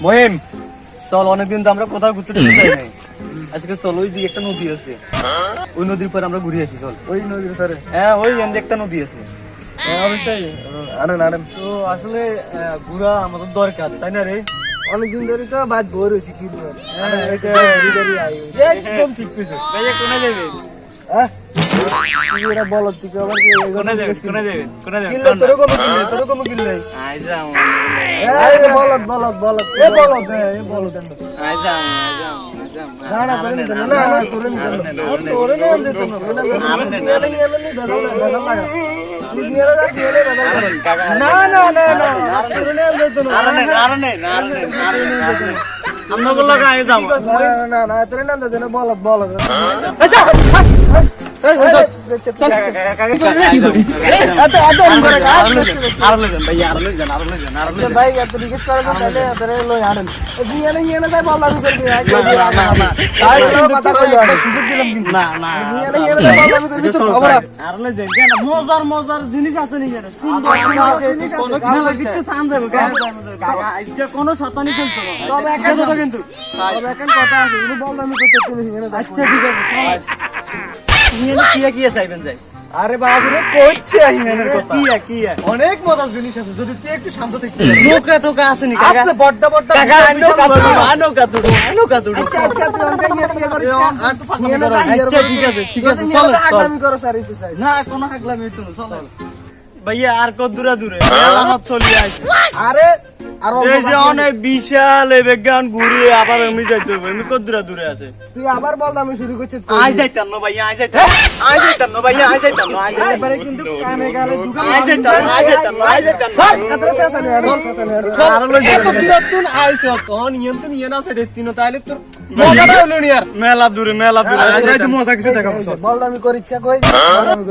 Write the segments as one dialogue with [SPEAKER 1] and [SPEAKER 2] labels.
[SPEAKER 1] মহিম চল, অনেকদিন তো আমরা কোথাও ঘুরতে যাই নাই। আজকে চল, ওই দিকে একটা নদী আছে, ওই নদীর পরে আমরা ঘুরে আসি। চল
[SPEAKER 2] ওই নদীর ধারে।
[SPEAKER 1] হ্যাঁ, ওই এন্ড একটা নদী আছে।
[SPEAKER 2] অবশ্যই আনেন আনেন।
[SPEAKER 1] তো আসলে ঘুরা আমাদের দরকার, তাই না রে?
[SPEAKER 2] অনেকদিন ধরে তো বাদ ভোর হয়েছি কি
[SPEAKER 1] একদম ঠিক কইছিস। ভাইয়া কোনে যাবে?
[SPEAKER 2] বলো তুই আবার
[SPEAKER 1] কোনে যাবে? কোনে যাবে? কোনে যাবে?
[SPEAKER 2] কিনলে তোর কম কিনলে
[SPEAKER 1] আই যাও,
[SPEAKER 2] বলত বলত বলত
[SPEAKER 1] বলদ বলদ।
[SPEAKER 2] না না তোরে নিতে না, না তোরে নিতে না, তোরে না দিতে না, তুই নিয়ে যা নিয়ে
[SPEAKER 1] না না না না, তোরে না দিতে না। আমরা বললো গায়ে যাও।
[SPEAKER 2] না না তোরে না দিতে না, বলত বলত।
[SPEAKER 1] আচ্ছা
[SPEAKER 2] ভাই এত রিকোয়েস্ট করে তাহলে তোরে লই আনেন নিয়ে না যাই বল আমি করবি কথা কইলো
[SPEAKER 1] সুযোগ দিলাম কিন্তু। না না,
[SPEAKER 2] নিয়ে না যাই বল আমি করবি তো খবর আছে
[SPEAKER 1] আর লই যাই কেন? মজার মজার জিনিস আছে নি কেন? সুন্দর জিনিস আছে, কোনো কিছু সান দেব কেন? আজকে কোনো শতানি চলছে না,
[SPEAKER 2] তবে একটা কথা কিন্তু, তবে এখন কথা আছে তুমি বল আমি করতে তুমি নিয়ে না।
[SPEAKER 1] আচ্ছা ঠিক আছে, নিয়ে কি চাইবেন যাই?
[SPEAKER 2] আরে বাবু রে
[SPEAKER 1] কইছে আহিমেনের কথা। কি অনেক মজার জিনিস আছে, যদি তুই একটু শান্ত থাকিস। নৌকা টোকা আছে নি কাকা? আছে, বড়
[SPEAKER 2] কাকা
[SPEAKER 1] নৌকা দুড়ো।
[SPEAKER 2] আচ্ছা আচ্ছা তুই অনকে নিয়ে করিস আর তো ফাঁকা না
[SPEAKER 1] আচ্ছা ঠিক আছে চল চল।
[SPEAKER 2] আমি করো স্যার এই চাই
[SPEAKER 1] না কোনো হাগলামি হইতো না, চল ভাইয়া। আর কত দূরে আমার চলি আইছে।
[SPEAKER 2] আরে আর
[SPEAKER 1] এই যে অনেক বিশাল এই বিজ্ঞান ঘুরে আবার আমি যাইতে হবে। আমি কত দূরে আছে?
[SPEAKER 2] তুই আবার বল আমি শুরু করছি
[SPEAKER 1] আই যাইতাম না ভাইয়া, আই যাইতাম না।
[SPEAKER 2] এবারে কিন্তু কানে গালে দুগান
[SPEAKER 1] আই যাইতাম না।
[SPEAKER 2] কাতরা শেষ আনি আর
[SPEAKER 1] আর লই এত দূরতুন আইছো তখন ইয়ন্তন ইয়না আছে দেখতিনো, তাইলে তোর মজাটা হলো নি। আর মেলা দূরে আইতে মজা কিছু দেখাবো।
[SPEAKER 2] বল আমি করি ইচ্ছা কই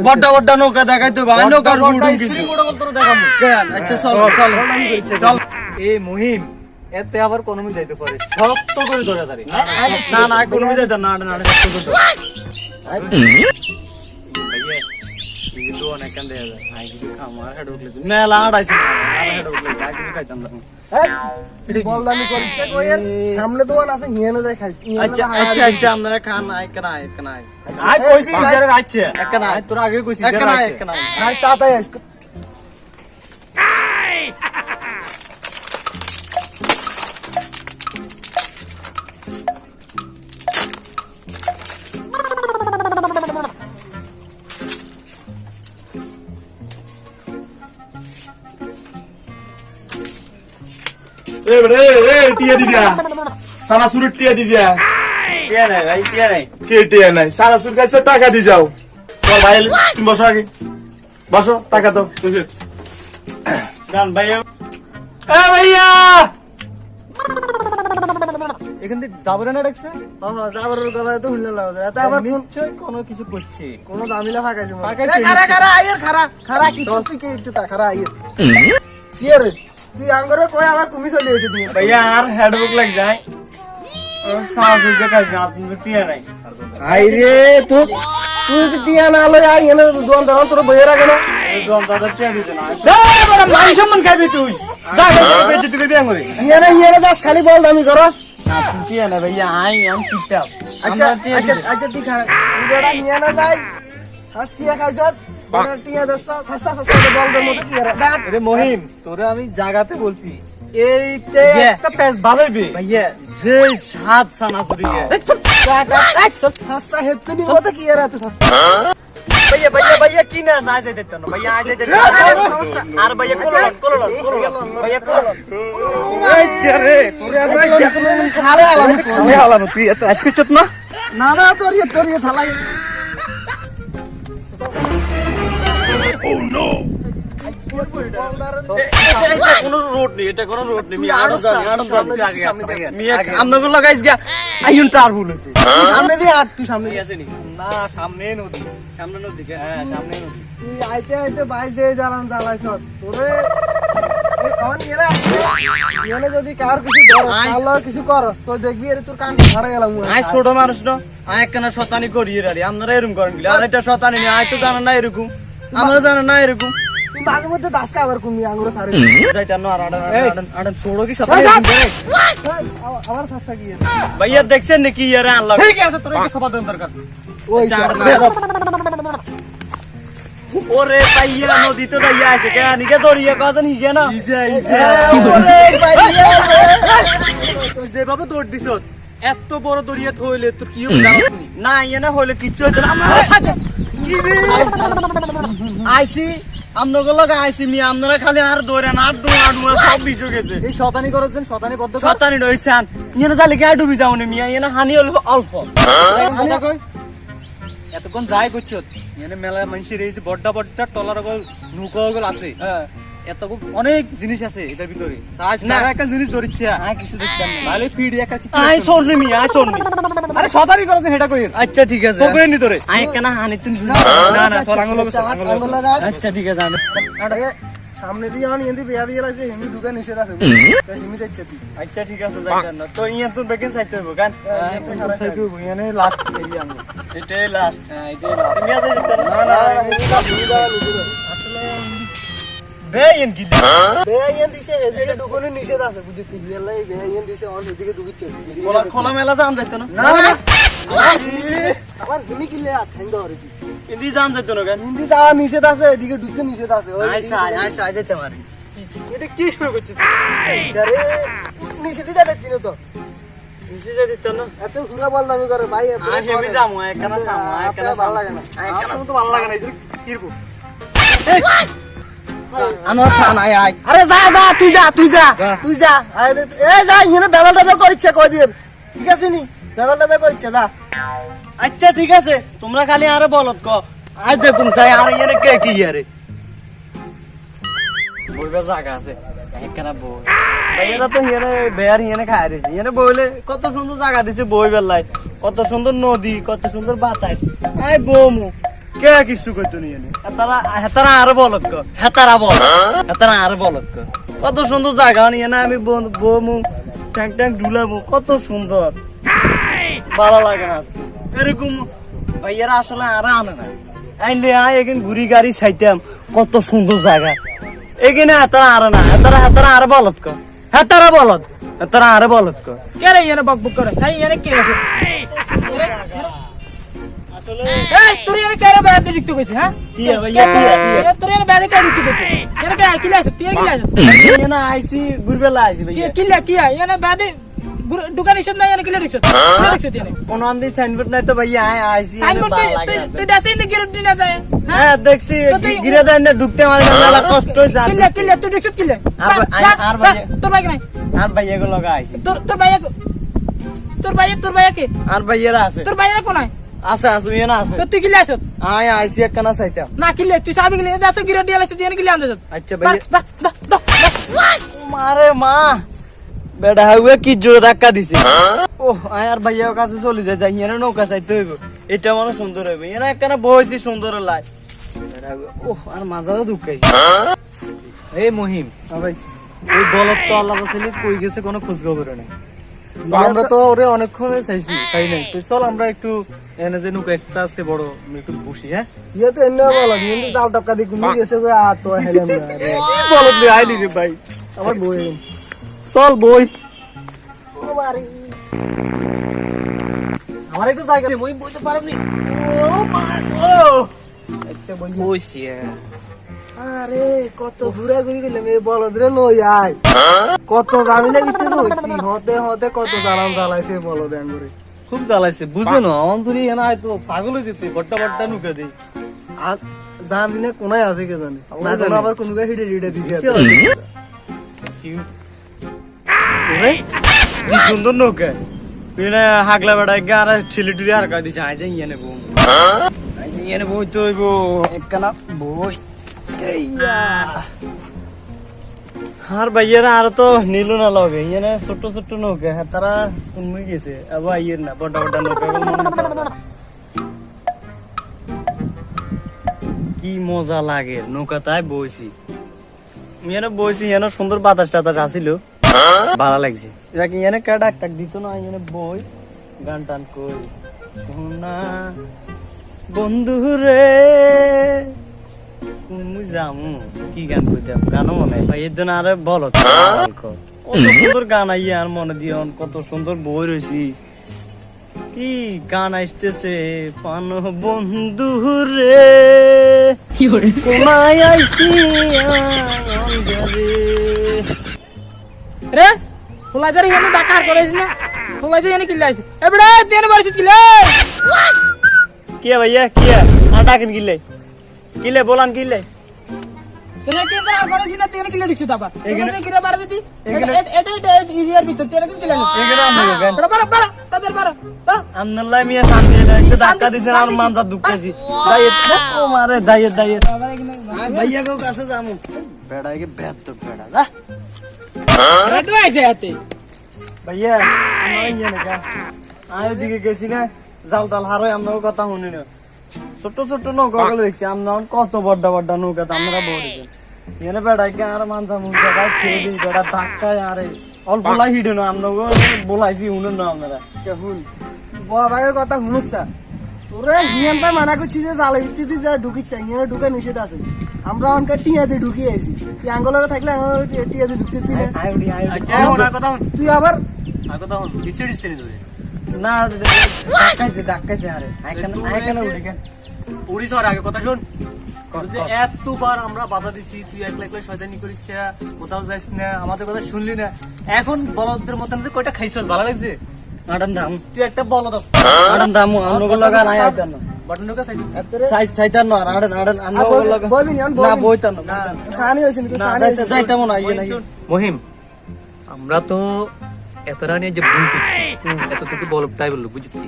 [SPEAKER 1] বড় নৌকা দেখাইতে ভাই, নৌকার গুড়ুম কিন্তু দেখাবো কেন? আচ্ছা চল চল
[SPEAKER 2] বল আমি করি ইচ্ছা
[SPEAKER 1] চল। এই মহিম এতে আবার কোন মি যাইতে পারে, শক্ত করে ধরে ধরে। না কোন মি যাইতে না শক্ত করে ভাইয়া। কিন্তু অনেক কান দেয়া যায়, আই কিছু খামার হেড উঠলে মেলা আড়াইছে, হেড উঠলে আই কিছু খাইতাম না।
[SPEAKER 2] বল আমি করি ইচ্ছা কই সামনে দোকান আছে নিয়ে না যাই খাইছি।
[SPEAKER 1] আচ্ছা আপনারা খান। আই কইছি যারা আচ্ছা একনা তোর আগে কইছি যারা একনা
[SPEAKER 2] আজ তাতাই আজকে
[SPEAKER 3] টিয়া দিদিয়া সারা সুর টিয়া দিদিয়া
[SPEAKER 1] টিয়া নাই ভাই, টিয়া নাই।
[SPEAKER 3] কে টিয়া নাই? সারা সুর কাছে টাকা দিয়ে যাও। তোর ভাই তুমি বসো আগে, বসো, টাকা দাও।
[SPEAKER 1] গান ভাইয়া
[SPEAKER 3] ভাইয়া
[SPEAKER 1] এখান থেকে যাবো না ডাকছে।
[SPEAKER 2] যাবার গলায় তো হুইলে লাগা যায়। আবার
[SPEAKER 1] নিশ্চয় কোনো কিছু করছে।
[SPEAKER 2] কোন জামিলা ফাঁকাইছে মনে
[SPEAKER 1] ফাঁকাইছে
[SPEAKER 2] খারা খারা আইয়ের খারা কি তুই কে ইচ্ছা তা খারা আইয়ের কি রে তুই আঙ্গরে কই আবার তুমি চলে এসে তুমি
[SPEAKER 1] ভাইয়া আর হেডবুক লাগ যায়। সারা সুর দেখাই না, তুমি টিয়া নাই।
[SPEAKER 2] আই রে তুই তুই টিয়া না লই আই এনে দোকান দাঁড়ান তোর বইয়ে রাখে না
[SPEAKER 1] এই জন দাদা টিয়া দিতে না। বড় মান সম্মান খাবি তুই। যা বেঁচে তুই বিয়া করে।
[SPEAKER 2] ইয়ে যাস খালি বল আমি করস
[SPEAKER 1] টিয়া না ভাইয়া, আম চুপচাপ।
[SPEAKER 2] আচ্ছা আচ্ছা আচ্ছা তুই খা তুই বেড়া নিয়ে না যাই ফার্স্ট টিয়া খাইছত বড় টিয়া দছ সস্তা সস্তা বল দে মতো কি রে দাঁত
[SPEAKER 1] রে মহিম তোরে আমি জাগাতে বলছি এইতে একটা পেজ ভালোইবে ভাইয়া। যে সাত সানা চুরি গে
[SPEAKER 2] সস্তা হেতনি মতো কি রে তুই সস্তা
[SPEAKER 1] ভাইয়া কি না আজ যাইতে না ভাইয়া, আজ যাইতে আর ভাইয়া কোলন ভাইয়া কোলন। এই যে রে তোরে আমি
[SPEAKER 2] খালে
[SPEAKER 1] আলাম তুই এত আজকে চত না।
[SPEAKER 2] না না তোর থালাই
[SPEAKER 1] কোনো রোড নেই, এটা কোনো রোড নেই।
[SPEAKER 2] সামনে
[SPEAKER 1] আপনাকে লাগাইস গা আইন তার ভুল হয়েছে।
[SPEAKER 2] সামনে দিয়ে আর তুই সামনে দিয়ে
[SPEAKER 1] আছে নি? না সামনে নদী, সামনে নদী। হ্যাঁ সামনে নদী।
[SPEAKER 2] তুই আইতে আইতে ভাই যে জ্বালান জ্বালাইছ তোরে এনে যদি কার কিছু ধর তাহলে কিছু কর তো দেখবি এর তোর কান ছাড়া গেলাম
[SPEAKER 1] আই ছোট মানুষ না, আই একখানা শতানি করি রে। আপনারা এরকম করেন গেলে আর এটা শতানি নেই। আই তো জানা না এরকম, আমরা জানা না এরকম।
[SPEAKER 2] তুই মাঝে মধ্যে দাসকা আবার কুমি আঙ্গুর সারে
[SPEAKER 1] যাইতাম না আর আড়ান ছোড়ো কি
[SPEAKER 2] এই,
[SPEAKER 1] সকালে
[SPEAKER 2] যা। আবার সাসা কি
[SPEAKER 1] ভাইয়া দেখছেন নাকি ইয়ারে আনলাম
[SPEAKER 4] ঠিক আছে তোর একটা সভা দেন দরকার
[SPEAKER 2] ওই
[SPEAKER 1] ওরে ভাইয়া নদীতে দাইয়া আছে কেন নিকে দরিয়া কথা নিকে না
[SPEAKER 2] ওরে ভাইয়া
[SPEAKER 1] তুই যেভাবে দৌড় দিছ এত বড় দরিয়া থইলে তোর কি হবে জানোস নি? না ইয়ে না হইলে কিচ্ছু হইতো না আমার সাথে আইসি আমনগো লগে আইসি মি আপনারা খালি আর দৌড়ান আর দৌড়া সব বিষয় গেছে
[SPEAKER 4] এই শতানি করেছেন শতানি পদ্ধতি
[SPEAKER 1] শতানি রইছান ইয়ে জালে কে ডুবি যাওনি মিয়া ইয়ে হানি অল্প অল্প
[SPEAKER 4] কথা কই এতক্ষণ যাই করছো এনে মেলা মানুষের এই যে বড্ডা বড্ডা টলার গল নৌকা গল আছে
[SPEAKER 1] হ্যাঁ
[SPEAKER 4] এত অনেক জিনিস আছে এটার ভিতরে আজ
[SPEAKER 1] না।
[SPEAKER 4] না একটা জিনিস ধরিচ্ছে
[SPEAKER 1] আই কিছু দেখতাম না
[SPEAKER 4] তাহলে ফিড একা কিছু
[SPEAKER 1] আই শোননি মিয়া আই শোননি
[SPEAKER 4] আরে শতানি করেছে সেটা কই
[SPEAKER 1] আচ্ছা ঠিক আছে
[SPEAKER 4] তো করে নি তোরে
[SPEAKER 1] আই কেন হানি তুমি
[SPEAKER 4] না না সর আঙ্গুল
[SPEAKER 2] আঙ্গুর লাগা
[SPEAKER 1] আচ্ছা ঠিক আছে আমি
[SPEAKER 2] সামনে দিয়ে আনি এন্দি বেয়া দিয়ে লাগছে হিমি ঢুকা নিষেধ আছে তাই হিমি যাচ্ছে তুই
[SPEAKER 1] আচ্ছা ঠিক আছে যাইতাম না তো ইয়া তোর বেকেন চাইতে হইব গান
[SPEAKER 4] এনে লাস্ট এরিয়া আমি
[SPEAKER 1] এটাই লাস্ট
[SPEAKER 4] হ্যাঁ এটাই লাস্ট
[SPEAKER 1] তুমি আছে যেতে না
[SPEAKER 4] না
[SPEAKER 1] বেয়েন গিলি
[SPEAKER 2] বেয়াইন দিছে এদিকে ঢুকনে নিষেধ আছে বুঝি কি বেলাই বেয়াইন দিছে অন এদিকে ঢুকিচ্ছে
[SPEAKER 1] খোলা মেলা জান যাইতো না
[SPEAKER 4] না না
[SPEAKER 2] আবার হিমি কিলে ঠান্ডা ধরে তুই
[SPEAKER 1] ইন্দি জান যাইতো না গান
[SPEAKER 2] হিন্দি যাওয়া নিষেধ আছে এদিকে ঢুকতে নিষেধ আছে ওই
[SPEAKER 1] আই সাই যাইতে পারি
[SPEAKER 4] এটা কি শুরু করছিস
[SPEAKER 2] আরে নিষেধই যাতে কিনো তো
[SPEAKER 1] নিচে যাইতো না
[SPEAKER 2] এত ঘুরা বল দামি করে ভাই এত
[SPEAKER 1] আই হেমি যামু একখানা সামু একখানা
[SPEAKER 2] ভালো লাগে না
[SPEAKER 4] আমার তো ভালো লাগে না এটা কিরকম
[SPEAKER 1] আমার থানা আই
[SPEAKER 2] আরে যা যা তুই যা আরে এ যা হিনে বেলাল দাদা করিচ্ছে কই দিন ঠিক আছে নি বেলাল দাদা করিচ্ছে যা
[SPEAKER 1] আচ্ছা ঠিক আছে তোমরা খালি আরে বলত ক আজ দেখুন চাই আর ইয়ারে কে কি ইয়ারে বইবার জায়গা আছে একখানা বই ভাইয়েরা তো ইয়ারে বেয়ার ইয়ানে খায় রয়েছে ইয়ানে বইলে কত সুন্দর জায়গা দিছে বই বেলায় কত সুন্দর নদী কত সুন্দর বাতাস আই বমু কে কিছু কইতো নি ইয়ানে হেতারা আরে বলত ক হেতারা আরে বলত ক কত সুন্দর জায়গা নিয়ে না আমি বমু ট্যাং ট্যাং ঢুলামু কত সুন্দর ভালো লাগে না এরকম ভাইয়ারা আসলে আর আনে না আইলে আয় এখানে ঘুরি গাড়ি ছাইতাম কত সুন্দর জায়গা এখানে হাতারা আর না হাতারা আর বলত ক হাতারা আর বলত ক
[SPEAKER 4] কে রে এনে বকবক করে সাই এনে কে আছে
[SPEAKER 1] আসলে
[SPEAKER 4] এই তোর এনে কে রে বাদ দিতে কইছে হ্যাঁ
[SPEAKER 1] কি ভাইয়া
[SPEAKER 4] এ তোর এনে বাদ কে দিতে কইছে এনে কে কিলা আছে তুই কিলা আছে
[SPEAKER 1] কি না আইছি ঘুরবেলা আইছি ভাইয়া
[SPEAKER 4] কিলা কি এনে বাদ দোকান ইসব না এনে কিলা রিকশা রিকশা এনে
[SPEAKER 1] কোন আন্দি সাইনবোর্ড নাই তো ভাইয়া আইছি এনে
[SPEAKER 4] সাইনবোর্ড
[SPEAKER 1] ভালো লাগে
[SPEAKER 4] তুই দাসে ইন গ্যারান্টি না যায়
[SPEAKER 1] হ্যাঁ দেখছি গিরে দেন না ঢুকতে মারে মেলা কষ্ট হইছে
[SPEAKER 4] কিলা তুই রিকশা কিলা
[SPEAKER 1] আর ভাইয়া
[SPEAKER 4] তোর ভাই নাই
[SPEAKER 1] আর ভাইয়া গুলো আইছি
[SPEAKER 4] তোর ভাই কে
[SPEAKER 1] আর ভাইয়ারা আছে
[SPEAKER 4] তোর ভাই কোন
[SPEAKER 1] আছে ইয়ে না আছে
[SPEAKER 4] তো তুই কিলা আছো
[SPEAKER 1] আয় আইছি একখানা চাইতাম
[SPEAKER 4] না কিলে তুই সাবি কিলে দাসে গিরা দিয়া লাগছে তুই এনে কিলা আনছ
[SPEAKER 1] আচ্ছা ভাইয়া মারে মা বেড়া হুয়ে কি জোরে ধাক্কা দিছে ও আর ভাইয়ার কাছে চলে যায় যাই এনে নৌকা চাইতে হইব এটা মানে সুন্দর হইব এনে একখানা বইছি সুন্দর লাই ও আর মাজাও দুঃখাইছে এই মহিম
[SPEAKER 2] ভাই
[SPEAKER 1] এই বলত তো আল্লাহ বসলি কই গেছে কোনো খোঁজ খবর নাই তো আমরা তো ওরে অনেকক্ষণ চাইছি তাই নাই তো চল আমরা একটু এনে যে নৌকা একটা আছে বড় আমরা একটু বসি হ্যাঁ
[SPEAKER 2] ইয়ে তো এনে বলো কিন্তু চাল টাকা দিয়ে ঘুমিয়ে গেছে কই আর তো হেলাম না
[SPEAKER 1] বলত রে আইলি রে ভাই
[SPEAKER 2] আমার বই
[SPEAKER 1] চল বই
[SPEAKER 2] ও মারি
[SPEAKER 1] আমার একটু জায়গা দে, মই বইতে পারবনি ও মা ও
[SPEAKER 2] আচ্ছা বই
[SPEAKER 1] বইছি
[SPEAKER 2] আরে কত ঘুরা ঘুরি গেলাম এই বলদরে লই আয় কত জামিলা গিতে হইছি হতে হতে কত জ্বালান জ্বালাইছে বলদ আঙ্গুরে
[SPEAKER 1] খুব জ্বালাইছে বুঝো না অন্তরি এনা হয়তো পাগল হয়ে যেতে বড়টা বড়টা নুকা দেই
[SPEAKER 2] আর জামিনে কোনায় আছে কে জানে না কোন আবার কোন গা হিডে হিডে দিছে
[SPEAKER 1] কি সুন্দর নৌকা এনে হাগলা বেড়া আর ছেলে টুলি আর কাজ দিছে আই যাই এনে বউ আই যাই এনে বই তো হইব একখানা বই আর ভাইয়েরা আর তো নিল না লগে এনে ছোট ছোট নৌকা হ্যাঁ তারা কমে গেছে আবার ইয়ের না বড় বড় নৌকা কি মজা লাগে নৌকাটায় বইছি এনে বইছি এনে সুন্দর বাতাস টাতাস আসিল ভালো লাগছে এটাকে এনে কে ডাক টাক দিত না এনে বই গান টান কই না বন্ধু রে তুমি যামু কি গান কইতাম গানও মনে হয় ভাই এর জন্য আরে বলো কত সুন্দর গান আইয়া আর মনে দিয়ে কত সুন্দর বই রয়েছি কি গান আসতেছে পান বন্ধু রে কোনায় আইছি
[SPEAKER 5] রে ফুলাইদার এখানে ডাকার করেছিস না ফুলাইদার এখানে কিল্লা আছে এবড়ে দেন বাড়িতে কিল্লা
[SPEAKER 1] কে ভাইয়া কে আর ডাকেন কিলে কিলে বলান কিলে
[SPEAKER 5] তোরা কে আর করেছিস না তেনে কিল্লা দিছিস তাবা এখানে কিরা বাড়া দিতি
[SPEAKER 1] এখানে-
[SPEAKER 5] এটা ইজিয়ার ভিতর তেনে কিল্লা
[SPEAKER 1] এখানে আমরা গান
[SPEAKER 5] বাড়া বাড়া তাদের বাড়া তা
[SPEAKER 1] আন্নাল্লাহ মিয়া শান্তি না একটু ধাক্কা দিছেন আর মানজা দুঃখেছি দাইয়েত ও মারে দাইয়েত
[SPEAKER 2] ভাইয়া কেউ কাছে যাবো
[SPEAKER 1] বেড়াইকে বেদ তো বেড়া যা
[SPEAKER 5] রে তো আইছে হাতে
[SPEAKER 1] ভাইয়া আমরা ইয়ে না কা আয় দিকে গেছি না জাল তাল হারই আমরা কথা শুনি না ছোট ছোট নৌকা গুলো দেখছি আমরা কত বড় বড় নৌকা তো আমরা বড়ছেন এনে বেড়াইকে আর মানজা মুনজা ভাই ছেড়ে দিই বেড়া ধাক্কায় আরে অল্প লাই হিডে না আমরা বলাইছি শুনুন না আপনারা
[SPEAKER 2] হুন বাবাকে কথা শুনুস তোরে হিয়ানটা মানা করছি যে জালে ভিত্তিতে যা ঢুকিস হিয়ানে ঢুকে নিষেধ আছে আমরা অনকা টিয়াতে ঢুকিয়ে আইছি তুই আঙ্গলকে থাকলে টিয়াতে ঢুকতে তুই না
[SPEAKER 1] আইউডি
[SPEAKER 4] আচ্ছা এখন আর কথা হন
[SPEAKER 2] তুই আবার
[SPEAKER 4] আর কথা হন পিছে দিতে ধরে
[SPEAKER 1] না ডাক্কাইছে আরে আইখানে উঠে কেন
[SPEAKER 4] উড়িষ্যার আগে কথা শুন যে এতবার আমরা বাধা দিছি তুই একলা একলা শয়তানি করিস কোথাও যাইস না আমাদের কথা শুনলি না এখন বলদের মতন যে কয়টা খাইছস ভালো লাগছে
[SPEAKER 1] আডাম দাম
[SPEAKER 4] তুই একটা বলদ আস
[SPEAKER 1] আডাম দাম আমরা লাগা নাই আইতাম না
[SPEAKER 4] বটন ঢোকা খাইছিস
[SPEAKER 1] চাইতাম না আডান আডান আমরা লাগা
[SPEAKER 2] বলবি না
[SPEAKER 1] না বইতাম না
[SPEAKER 2] সানি হইছে তো
[SPEAKER 1] না
[SPEAKER 2] সানি হইছে
[SPEAKER 1] যাইতাম না ইয়ে নাই
[SPEAKER 4] মহিম আমরা তো এতটা নিয়ে যে ভুল করছি এত থেকে বলবটাই বললো বুঝছি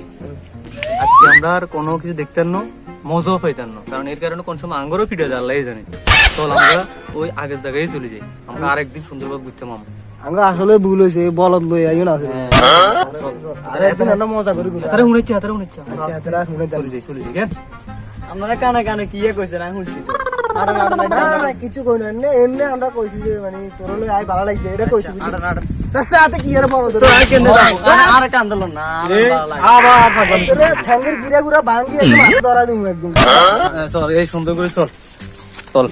[SPEAKER 4] আজকে আমরা আর কোনো কিছু দেখতেন না মজাও পাইতেন না কারণ এর কারণে কোন সময় আঙ্গরও ফিরে যায় আল্লাহ জানে চল আমরা ওই আগের জায়গায় চলে যাই আমরা আরেকদিন সুন্দরভাবে বুঝতাম আমরা
[SPEAKER 2] আমরা আসলে ভুল হইছে বলদ লই আইও না আরে এতদিন আমরা মজা করে গুলো
[SPEAKER 4] তারা উড়েছে তারা উড়েছে
[SPEAKER 2] আচ্ছা তোরা শুনে
[SPEAKER 4] চলে যাই কেন
[SPEAKER 1] আপনারা কানে কানে কি কইছেন আমি শুনছি আডান আডান
[SPEAKER 2] না না কিছু কই না এমনি আমরা কইছি যে মানে তোর লই আই ভালো লাগছে এটা কইছি
[SPEAKER 1] আডান আডান
[SPEAKER 2] তার সাথে কি আর বড়
[SPEAKER 1] তো আই কেন আরে কান্দল না
[SPEAKER 4] আবার
[SPEAKER 2] তোরে ঠ্যাঙ্গের গিরা গুরা ভাঙ্গি একদম হাতে ধরা দিমু একদম
[SPEAKER 4] চল এই সুন্দর করে চল চল